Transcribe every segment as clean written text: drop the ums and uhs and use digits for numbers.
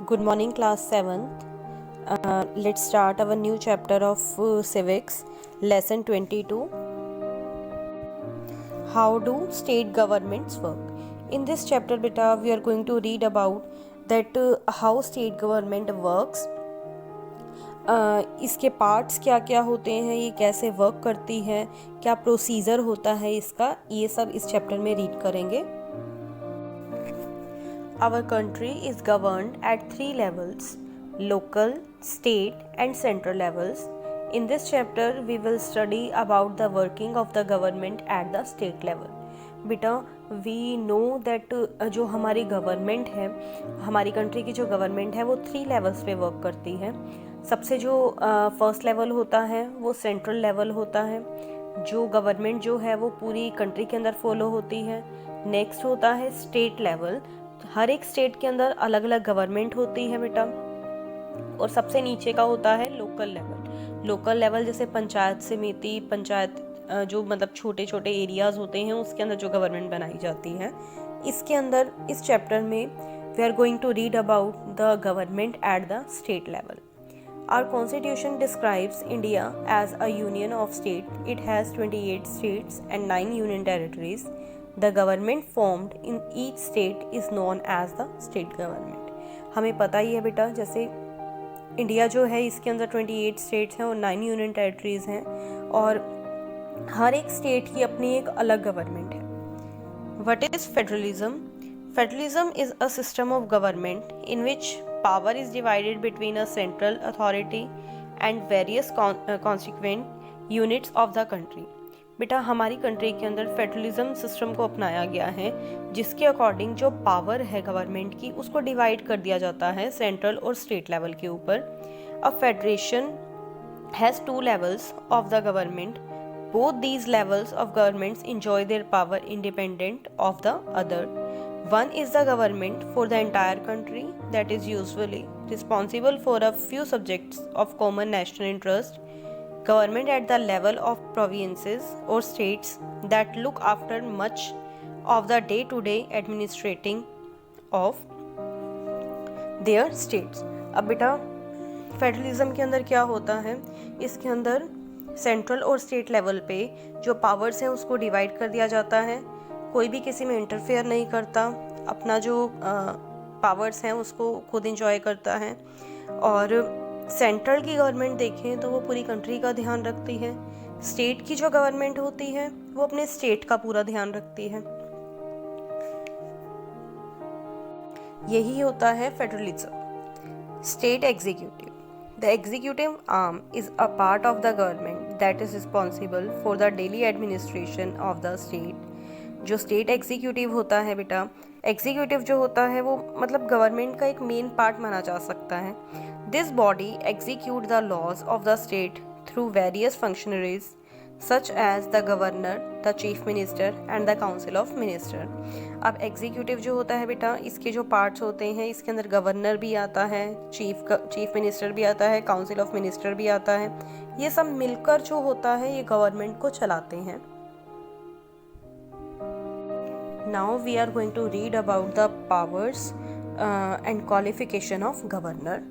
Good morning, class 7th. Let's start our new chapter of civics, lesson 22. How do state governments work? In this chapter, beta, we are going to read about that how state government works. इसके parts क्या क्या होते हैं, ये कैसे work करती है, क्या प्रोसीजर होता है इसका, ये सब इस चैप्टर में रीड करेंगे. Our country is governed at 3 levels: local, state and central levels. In this chapter we will study about the working of the government at the state level. बेटा we know that जो हमारी government है, हमारी country की जो government है वो 3 levels पे वर्क करती है. सबसे जो फर्स्ट लेवल होता है वो सेंट्रल लेवल होता है, जो गवर्नमेंट जो है वो पूरी कंट्री के अंदर फॉलो होती है. नेक्स्ट होता है स्टेट लेवल. हर एक स्टेट के अंदर अलग अलग गवर्नमेंट होती है बेटा. और सबसे नीचे का होता है लोकल लेवल. लोकल लेवल जैसे पंचायत समिति, पंचायत जो मतलब छोटे छोटे एरियाज होते हैं उसके अंदर जो गवर्नमेंट बनाई जाती है. इसके अंदर इस चैप्टर में we are going to read about the government at the state level. Our constitution describes India as a union of states. It has 28 states and 9 union territories. The government formed in each state is known as the state government. हमें पता ही है बेटा, जैसे India जो है इसके अंदर 28 states हैं और 9 यूनियन टेरिटरीज हैं और हर एक स्टेट की अपनी एक अलग गवर्नमेंट है. What is federalism? Federalism is a system of government in which power is divided between a central authority and various constituent units of the country. बेटा हमारी कंट्री के अंदर फेडरलिज्म सिस्टम को अपनाया गया है जिसके अकॉर्डिंग जो पावर है गवर्नमेंट की उसको डिवाइड कर दिया जाता है सेंट्रल और स्टेट लेवल के ऊपर. A federation has 2 levels of the government. Both these levels of governments enjoy their power independent of the other. One is the government for the entire country that is usually responsible for a few subjects of common national interest. Government at the level of provinces or states that look after much of the day-to-day administrating of their states. अब बेटा federalism के अंदर क्या होता है, इसके अंदर central और स्टेट लेवल पे जो पावर्स हैं उसको डिवाइड कर दिया जाता है. कोई भी किसी में इंटरफेयर नहीं करता, अपना जो पावर्स हैं उसको खुद इंजॉय करता है. और सेंट्रल की गवर्नमेंट देखें तो वो पूरी कंट्री का ध्यान रखती है. स्टेट की जो गवर्नमेंट होती है वो अपने स्टेट का पूरा ध्यान रखती है. यही होता है federalism. State executive. The executive arm is a part of the government that is responsible for the daily administration of the state. जो स्टेट एग्जीक्यूटिव होता है बेटा, एग्जीक्यूटिव जो होता है वो मतलब गवर्नमेंट का एक मेन पार्ट माना जा सकता है. This body execute the laws of the state through various functionaries such as the governor, the chief minister and the council of minister. अब एग्जीक्यूटिव जो होता है बेटा, इसके जो पार्ट्स होते हैं इसके अंदर गवर्नर भी आता है, चीफ मिनिस्टर भी आता है, काउंसिल ऑफ मिनिस्टर भी आता है. ये सब मिलकर जो होता है ये गवर्नमेंट को चलाते हैं. Now we are going to read about the powers and qualification of governor.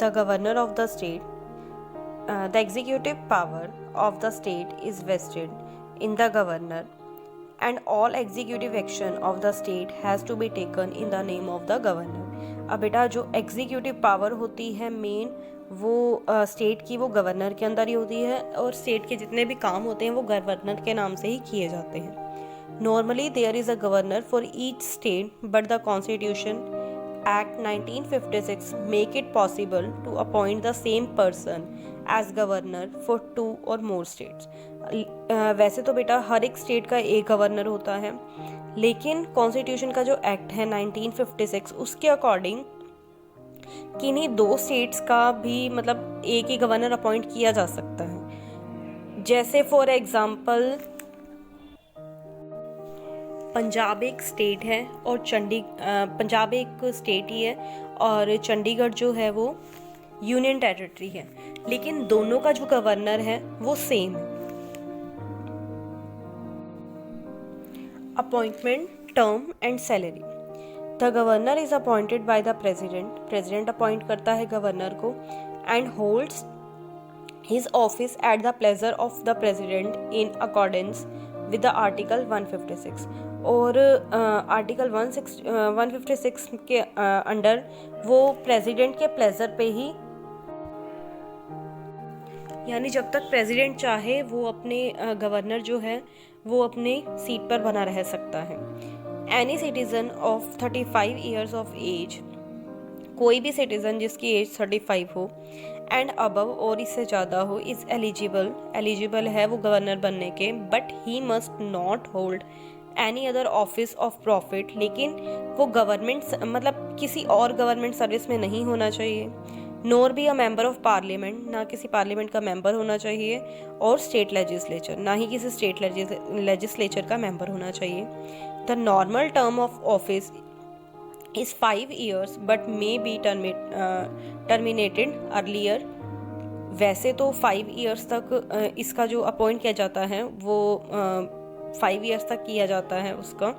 The governor of the state. The executive power of the state is vested in the governor, and all executive action of the state has to be taken in the name of the governor. अब बेटा जो executive power होती है main वो state की वो governor के अंदर ही होती है और स्टेट के जितने भी काम होते हैं वो गवर्नर के नाम से ही किए जाते हैं. Normally there is a governor for each state but the constitution act 1956 make it possible to appoint the same person as governor for 2 और मोर स्टेट्स. वैसे तो बेटा हर एक स्टेट का एक गवर्नर होता है, लेकिन कॉन्स्टिट्यूशन का जो एक्ट है 1956 उसके अकॉर्डिंग किन्हीं 2 स्टेट्स का भी मतलब एक ही गवर्नर अपॉइंट किया जा सकता है. जैसे फॉर एग्जांपल पंजाब एक स्टेट है और पंजाब एक स्टेट ही है और चंडीगढ़ जो है वो यूनियन टेरिटरी है, लेकिन दोनों का जो गवर्नर है वो सेम है. Appointment, term and salary. The governor is appointed by the president, president appoint करता है गवर्नर को, and holds his office at the pleasure of the president in accordance with the article 156। और article 156 के under वो president के pleasure पे ही, यानी जब तक प्रेसिडेंट चाहे वो अपने गवर्नर जो है वो अपने सीट पर बना रह सकता है। Any citizen of 35 years of age, कोई भी सिटीजन जिसकी एज 35 हो एंड अबव और इससे ज़्यादा हो, इज़ एलिजिबल है वो गवर्नर बनने के, but he must not hold any other office of profit, लेकिन वो गवर्नमेंट मतलब किसी और गवर्नमेंट सर्विस में नहीं होना चाहिए। Nor be a member of parliament, ना किसी पार्लियामेंट का मेंबर होना चाहिए, और स्टेट लेजिस्लेचर, ना ही किसी स्टेट लेजिस्लेचर का मेंबर होना चाहिए। The normal term of office is 5 years but may be terminated earlier। वैसे तो 5 years तक इसका जो अपॉइंट किया जाता है वो 5 years तक किया जाता है उसका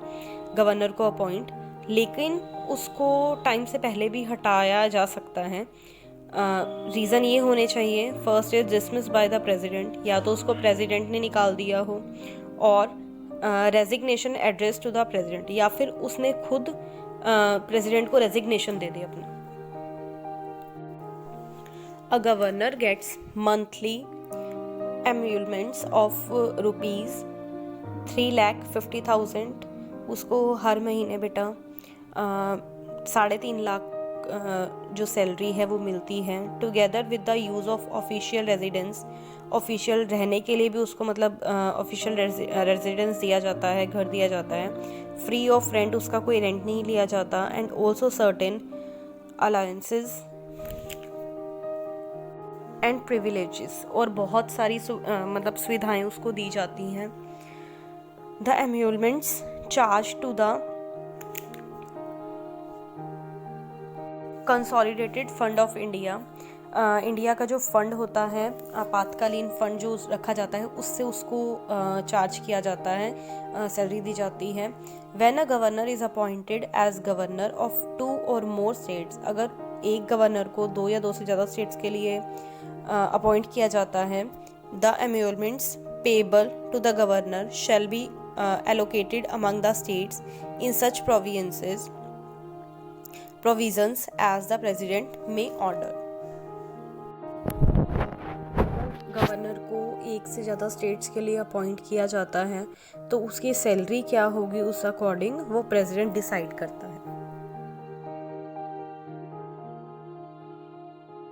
गवर्नर को अपॉइंट, लेकिन उसको टाइम से पहले भी हटाया जा सकता है। रीज़न ये होने चाहिए, first is dismiss by the president, या तो उसको प्रेसिडेंट ने निकाल दिया हो, और resignation address to the president, या फिर उसने खुद प्रेसिडेंट को रेजिग्नेशन दे दी अपना। A governor gets monthly emoluments of ₹3,50,000, उसको हर महीने बेटा 3.5 लाख जो सैलरी है वो मिलती है। Together with the use of official residence, official रहने के लिए भी उसको मतलब ऑफिशियल रेजिडेंस दिया जाता है, घर दिया जाता है। फ्री ऑफ रेंट, उसका कोई रेंट नहीं लिया जाता। And also certain allowances and privileges, और बहुत सारी मतलब सुविधाएं उसको दी जाती हैं। The emoluments charge to the consolidated fund of India, India का जो फंड होता है, आपातकालीन फंड जो रखा जाता है, उससे उसको चार्ज किया जाता है, सैलरी दी जाती है। When a governor is appointed as governor of 2 और मोर स्टेट्स, अगर एक गवर्नर को 2 या 2 से ज़्यादा स्टेट्स के लिए अपॉइंट किया जाता है, the emoluments payable to the governor shall be allocated among the states in such provisions as the president may order। Governor को एक से ज़्यादा स्टेट्स के लिए अपॉइंट किया जाता है तो उसकी सैलरी क्या होगी उस अकॉर्डिंग वो प्रेसिडेंट डिसाइड करता है।